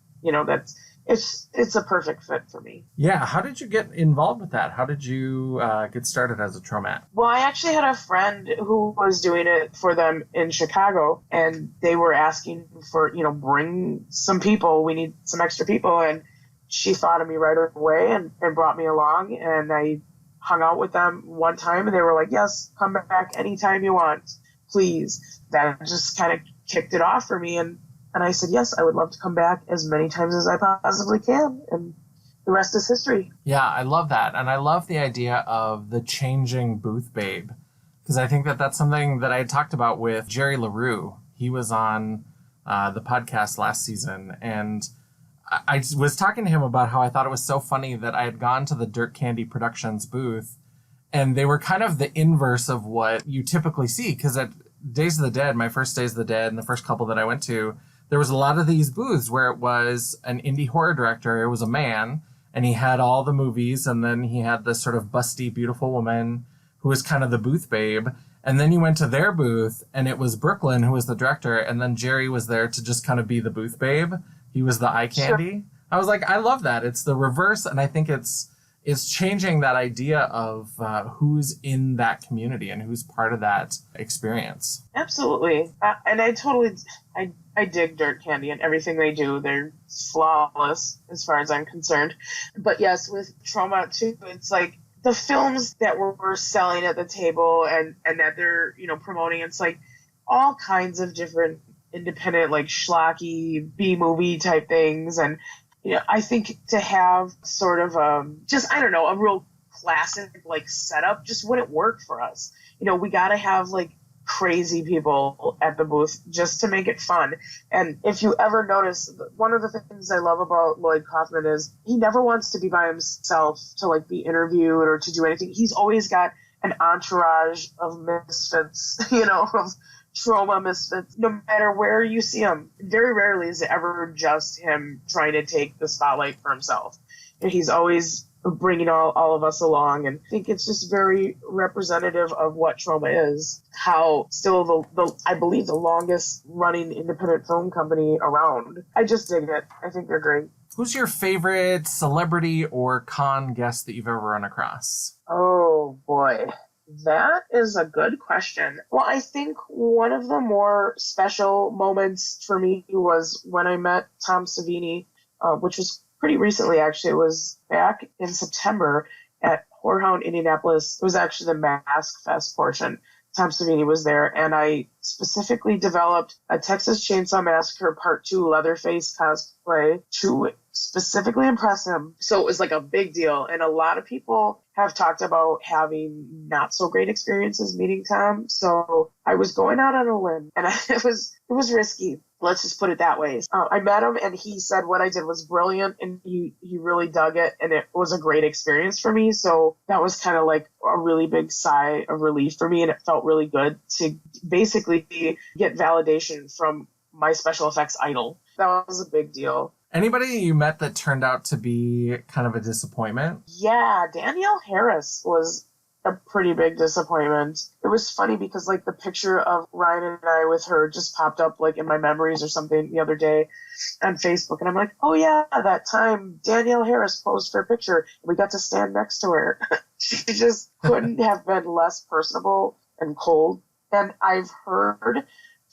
Speaker 1: it's a perfect fit for me.
Speaker 3: Yeah. How did you get involved with that? How did you get started as a traumette?
Speaker 1: Well, I actually had a friend who was doing it for them in Chicago, and they were asking for, bring some people. We need some extra people. And she thought of me right away and brought me along, and I hung out with them one time and they were like, yes, come back anytime you want, please. That just kind of kicked it off for me. And I said, yes, I would love to come back as many times as I possibly can. And the rest is history.
Speaker 3: Yeah, I love that. And I love the idea of the changing booth babe, because I think that that's something that I had talked about with Jerry LaRue. He was on the podcast last season, and I was talking to him about how I thought it was so funny that I had gone to the Dirt Candy Productions booth and they were kind of the inverse of what you typically see. Because at Days of the Dead, my first Days of the Dead and the first couple that I went to, there was a lot of these booths where it was an indie horror director. It was a man and he had all the movies, and then he had this sort of busty, beautiful woman who was kind of the booth babe. And then you went to their booth and it was Brooklyn, who was the director. And then Jerry was there to just kind of be the booth babe. He was the eye candy. Sure. I was like, I love that. It's the reverse. And I think it's changing that idea of who's in that community and who's part of that experience.
Speaker 1: Absolutely. And I dig Dirt Candy and everything they do. They're flawless as far as I'm concerned. But yes, with Trauma too, it's like the films that we're selling at the table and that they're, promoting, it's like all kinds of different independent, like schlocky B-movie type things. And I think to have sort of a real classic like setup just wouldn't work for us. We got to have like crazy people at the booth just to make it fun. And if you ever notice, one of the things I love about Lloyd Kaufman is he never wants to be by himself to like be interviewed or to do anything. He's always got an entourage of misfits, of trauma misfits, no matter where you see him. Very rarely is it ever just him trying to take the spotlight for himself. And he's always bringing all of us along. And I think it's just very representative of what Trauma is. How still I believe the longest running independent film company around. I just dig it. I think they're great.
Speaker 3: Who's your favorite celebrity or con guest that you've ever run across?
Speaker 1: Oh boy. That is a good question. Well, I think one of the more special moments for me was when I met Tom Savini, which was pretty recently, actually. It was back in September at Whorehound, Indianapolis. It was actually the Mask Fest portion. Tom Savini was there, and I specifically developed a Texas Chainsaw Massacre Part 2 Leatherface cosplay to specifically impress him. So it was like a big deal. And a lot of people have talked about having not so great experiences meeting Tom. So I was going out on a limb, and it was risky. Let's just put it that way. I met him, and he said what I did was brilliant, and he really dug it, and it was a great experience for me. So that was kind of like a really big sigh of relief for me, and it felt really good to basically get validation from my special effects idol. That was a big deal.
Speaker 3: Anybody you met that turned out to be kind of a disappointment?
Speaker 1: Yeah, Danielle Harris was a pretty big disappointment. It was funny because like the picture of Ryan and I with her just popped up like in my memories or something the other day on Facebook, and I'm like, oh yeah, that time Danielle Harris posed for a picture and we got to stand next to her. She just couldn't have been less personable and cold. And I've heard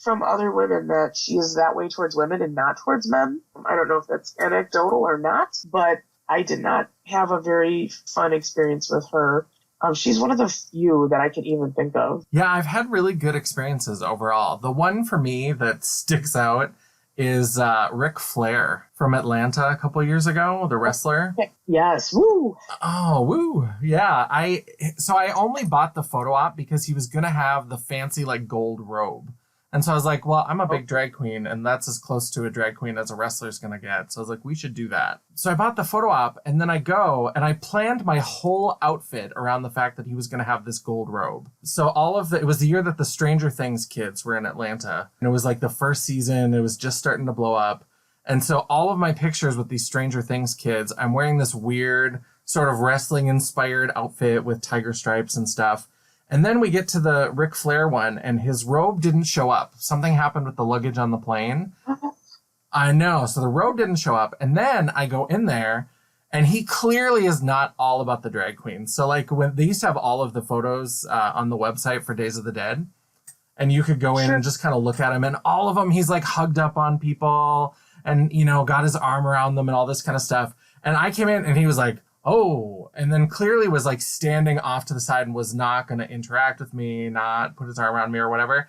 Speaker 1: from other women that she is that way towards women and not towards men. I don't know if that's anecdotal or not, but I did not have a very fun experience with her. She's one of the few that I can even think of.
Speaker 3: Yeah, I've had really good experiences overall. The one for me that sticks out is Ric Flair from Atlanta a couple years ago, the wrestler.
Speaker 1: Yes, woo!
Speaker 3: Oh, woo! Yeah, I only bought the photo op because he was gonna have the fancy like gold robe. And so I was like, well, I'm a big drag queen, and that's as close to a drag queen as a wrestler's going to get. So I was like, we should do that. So I bought the photo op, and then I go, and I planned my whole outfit around the fact that he was going to have this gold robe. So it was the year that the Stranger Things kids were in Atlanta. And it was like the first season. It was just starting to blow up. And so all of my pictures with these Stranger Things kids, I'm wearing this weird sort of wrestling-inspired outfit with tiger stripes and stuff. And then we get to the Ric Flair one, and his robe didn't show up. Something happened with the luggage on the plane. I know. So the robe didn't show up. And then I go in there, and he clearly is not all about the drag queen. So like when they used to have all of the photos on the website for Days of the Dead, and you could go in and just kind of look at him, and all of them, he's like hugged up on people and, you know, got his arm around them and all this kind of stuff. And I came in and he was like, oh, and then clearly was like standing off to the side and was not going to interact with me, not put his arm around me or whatever.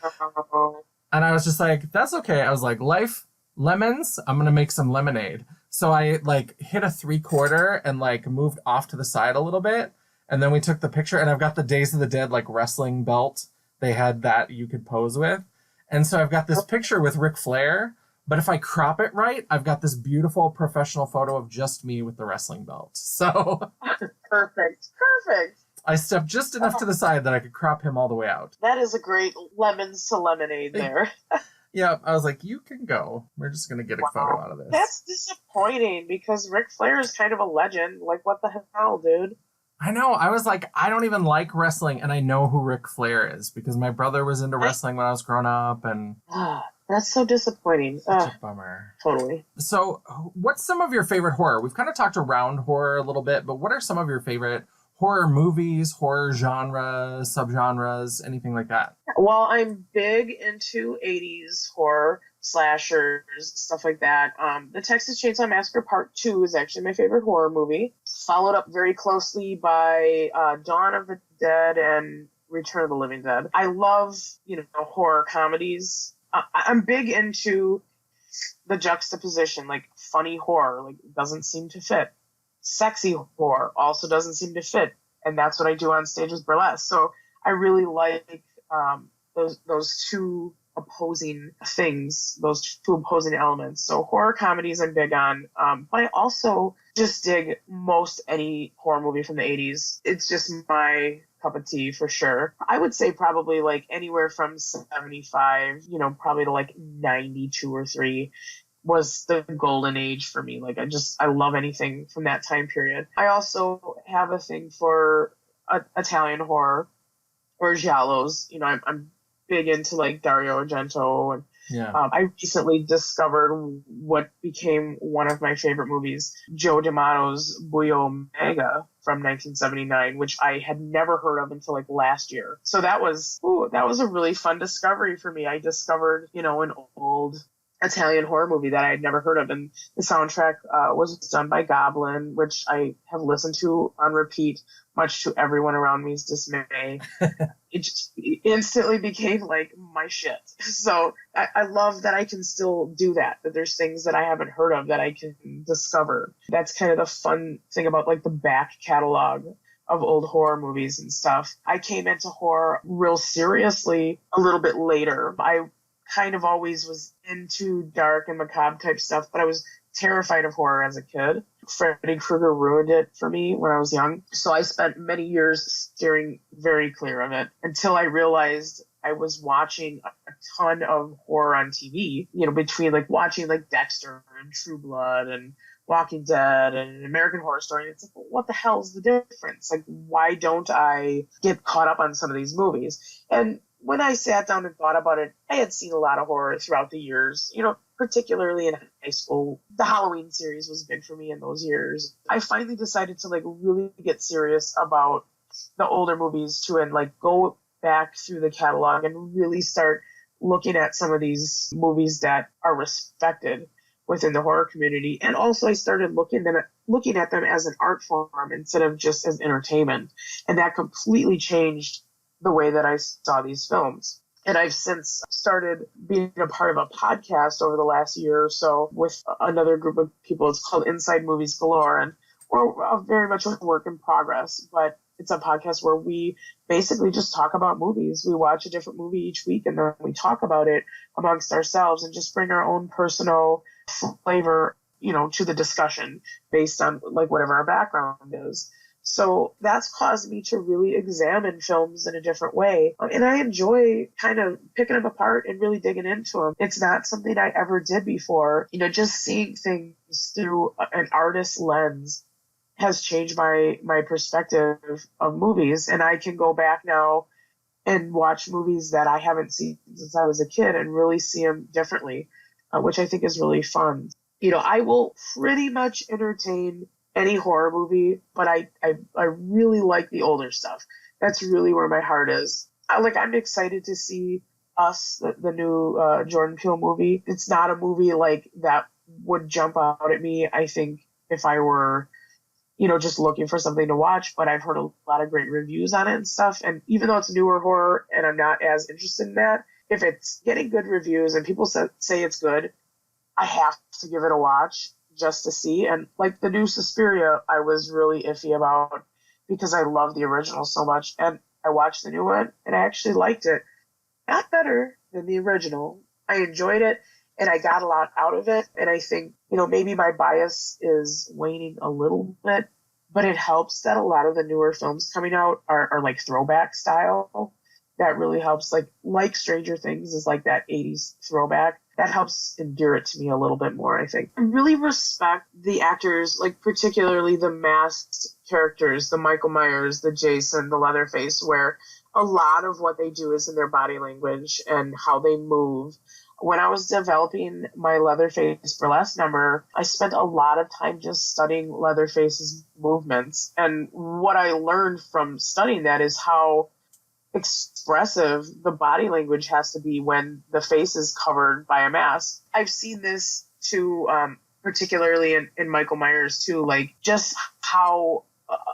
Speaker 3: And I was just like, that's okay. I was like, life, lemons, I'm going to make some lemonade. So I like hit a 3/4 and like moved off to the side a little bit. And then we took the picture, and I've got the Days of the Dead like wrestling belt. They had that you could pose with. And so I've got this picture with Ric Flair. But if I crop it right, I've got this beautiful professional photo of just me with the wrestling belt. So
Speaker 1: Perfect.
Speaker 3: I stepped just enough to the side that I could crop him all the way out.
Speaker 1: That is a great lemons to lemonade there.
Speaker 3: Yeah, I was like, you can go. We're just going to get a photo out of this.
Speaker 1: That's disappointing because Ric Flair is kind of a legend. Like, what the hell, dude?
Speaker 3: I know. I was like, I don't even like wrestling, and I know who Ric Flair is because my brother was into wrestling when I was growing up, and
Speaker 1: that's so disappointing.
Speaker 3: such a bummer.
Speaker 1: Totally.
Speaker 3: So what's some of your favorite horror? We've kind of talked around horror a little bit, but what are some of your favorite horror movies, horror genres, subgenres, anything like that?
Speaker 1: Well, I'm big into 80s horror, slashers, stuff like that. The Texas Chainsaw Massacre Part 2 is actually my favorite horror movie, followed up very closely by Dawn of the Dead and Return of the Living Dead. I love, horror comedies. I'm big into the juxtaposition, like funny horror, like doesn't seem to fit. Sexy horror also doesn't seem to fit, and that's what I do on stage with Burlesque. So I really like those two opposing things, those two opposing elements. So horror comedies I'm big on, but I also just dig most any horror movie from the 80s. It's just my cup of tea for sure. I would say probably like anywhere from 75, probably to like 92 or 3 was the golden age for me. Like I love anything from that time period. I also have a thing for Italian horror or giallos. I'm big into like Dario Argento, and I recently discovered what became one of my favorite movies, Joe D'Amato's Buio Mega from 1979, which I had never heard of until like last year. So that was a really fun discovery for me. I discovered, an old Italian horror movie that I had never heard of. And the soundtrack was done by Goblin, which I have listened to on repeat, much to everyone around me's dismay. It just instantly became like my shit. So I love that I can still do that there's things that I haven't heard of that I can discover. That's kind of the fun thing about like the back catalog of old horror movies and stuff. I came into horror real seriously a little bit later. I kind of always was into dark and macabre type stuff, but I was terrified of horror as a kid. Freddy Krueger ruined it for me when I was young. So I spent many years steering very clear of it until I realized I was watching a ton of horror on TV, between like watching like Dexter and True Blood and Walking Dead and American Horror Story. And it's like, well, what the hell's the difference? Like, why don't I get caught up on some of these movies? And when I sat down and thought about it, I had seen a lot of horror throughout the years, particularly in high school. The Halloween series was big for me in those years. I finally decided to like really get serious about the older movies too, and like go back through the catalog and really start looking at some of these movies that are respected within the horror community. And also I started looking at them as an art form instead of just as entertainment. And that completely changed the way that I saw these films. And I've since started being a part of a podcast over the last year or so with another group of people. It's called Inside Movies Galore, and we're very much a work in progress, but it's a podcast where we basically just talk about movies. We watch a different movie each week, and then we talk about it amongst ourselves and just bring our own personal flavor, to the discussion based on like whatever our background is. So that's caused me to really examine films in a different way. And I enjoy kind of picking them apart and really digging into them. It's not something I ever did before. Just seeing things through an artist's lens has changed my perspective of movies. And I can go back now and watch movies that I haven't seen since I was a kid and really see them differently, which I think is really fun. I will pretty much entertain any horror movie, but I really like the older stuff. That's really where my heart is. I'm excited to see Us, the new Jordan Peele movie. It's not a movie like that would jump out at me, I think, if I were, just looking for something to watch, but I've heard a lot of great reviews on it and stuff. And even though it's newer horror and I'm not as interested in that, if it's getting good reviews and people say it's good, I have to give it a watch just to see. And like the new Suspiria, I was really iffy about because I love the original so much. And I watched the new one and I actually liked it. Not better than the original. I enjoyed it and I got a lot out of it. And I think, maybe my bias is waning a little bit, but it helps that a lot of the newer films coming out are like throwback style. That really helps. Like Stranger Things is like that 80s throwback. That helps endear it to me a little bit more, I think. I really respect the actors, like particularly the masked characters, the Michael Myers, the Jason, the Leatherface, where a lot of what they do is in their body language and how they move. When I was developing my Leatherface burlesque number, I spent a lot of time just studying Leatherface's movements. And what I learned from studying that is how expressive the body language has to be when the face is covered by a mask. I've seen this too, particularly in Michael Myers too, like just how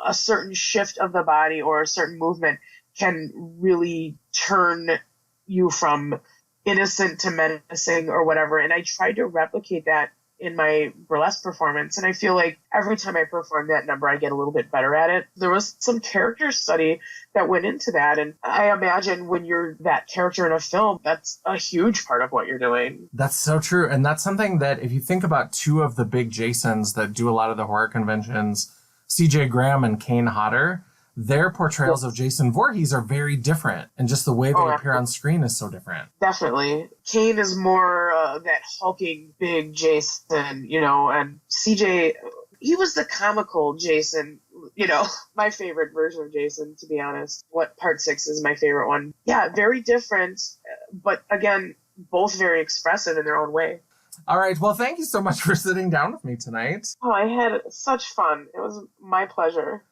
Speaker 1: a certain shift of the body or a certain movement can really turn you from innocent to menacing or whatever. And I tried to replicate that in my burlesque performance. And I feel like every time I perform that number, I get a little bit better at it. There was some character study that went into that. And I imagine when you're that character in a film, that's a huge part of what you're doing.
Speaker 3: That's so true. And that's something that if you think about two of the big Jasons that do a lot of the horror conventions, CJ Graham and Kane Hodder, their portrayals of Jason Voorhees are very different. And just the way they appear on screen is so different.
Speaker 1: Definitely. Kane is more that hulking big Jason, and CJ, he was the comical Jason, my favorite version of Jason, to be honest. Part 6 is my favorite one. Yeah, very different, but again, both very expressive in their own way.
Speaker 3: All right. Well, thank you so much for sitting down with me tonight.
Speaker 1: Oh, I had such fun. It was my pleasure.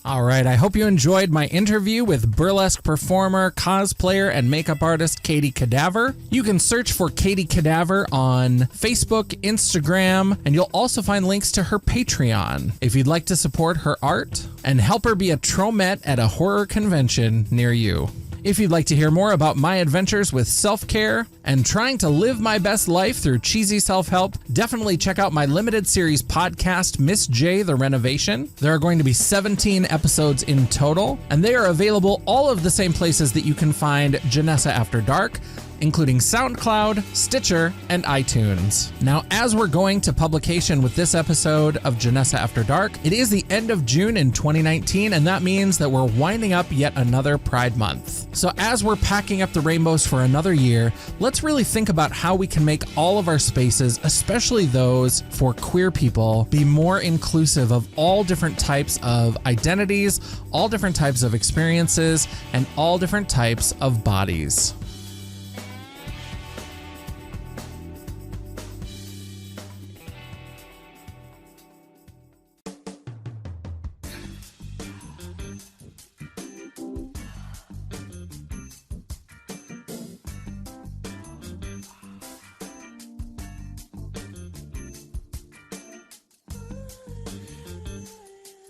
Speaker 2: All right, I hope you enjoyed my interview with burlesque performer, cosplayer, and makeup artist Katie Kadaver. You can search for Katie Kadaver on Facebook, Instagram, and you'll also find links to her Patreon if you'd like to support her art and help her be a tromette at a horror convention near you. If you'd like to hear more about my adventures with self-care and trying to live my best life through cheesy self-help, definitely check out my limited series podcast, Miss Jaye, The Renovation. There are going to be 17 episodes in total, and they are available all of the same places that you can find Janessa After Dark, including SoundCloud, Stitcher, and iTunes. Now, as we're going to publication with this episode of Janessa After Dark, it is the end of June in 2019, and that means that we're winding up yet another Pride Month. So as we're packing up the rainbows for another year, let's really think about how we can make all of our spaces, especially those for queer people, be more inclusive of all different types of identities, all different types of experiences, and all different types of bodies.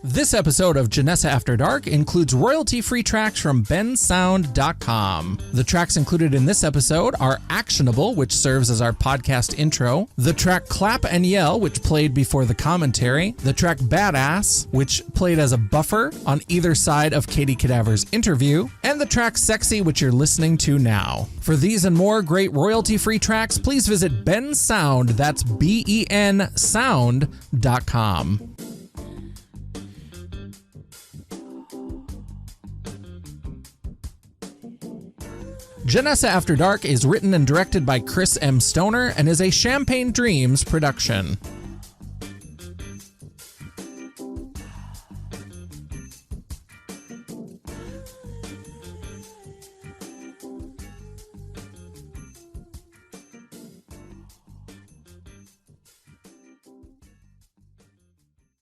Speaker 2: This episode of Janessa After Dark includes royalty-free tracks from bensound.com. The tracks included in this episode are Actionable, which serves as our podcast intro, the track Clap and Yell, which played before the commentary, the track Badass, which played as a buffer on either side of Katie Kadaver's interview, and the track Sexy, which you're listening to now. For these and more great royalty-free tracks, please visit bensound, that's BEN sound.com. Janessa After Dark is written and directed by Chris M. Stoner and is a Champagne Dreams production.